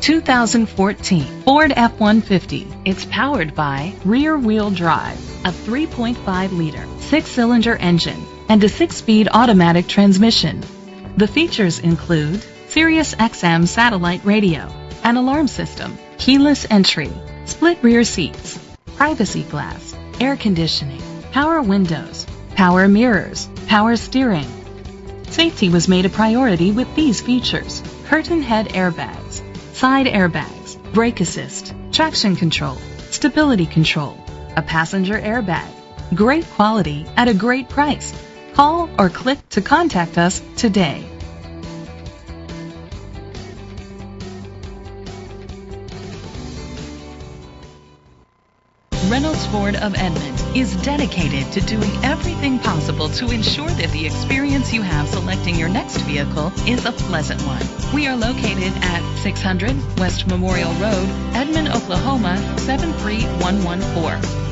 2014 Ford F-150. It's powered by rear-wheel drive, a 3.5-liter, 6-cylinder engine, and a 6-speed automatic transmission. The features include Sirius XM satellite radio, an alarm system, keyless entry, split rear seats, privacy glass, air conditioning, power windows, power mirrors, power steering. Safety was made a priority with these features: curtain head airbags, side airbags, brake assist, traction control, stability control, a passenger airbag. Great quality at a great price. Call or click to contact us today. Reynolds Ford of Edmond is dedicated to doing everything possible to ensure that the experience you have selecting your next vehicle is a pleasant one. We are located at 600 West Memorial Road, Edmond, Oklahoma 73114.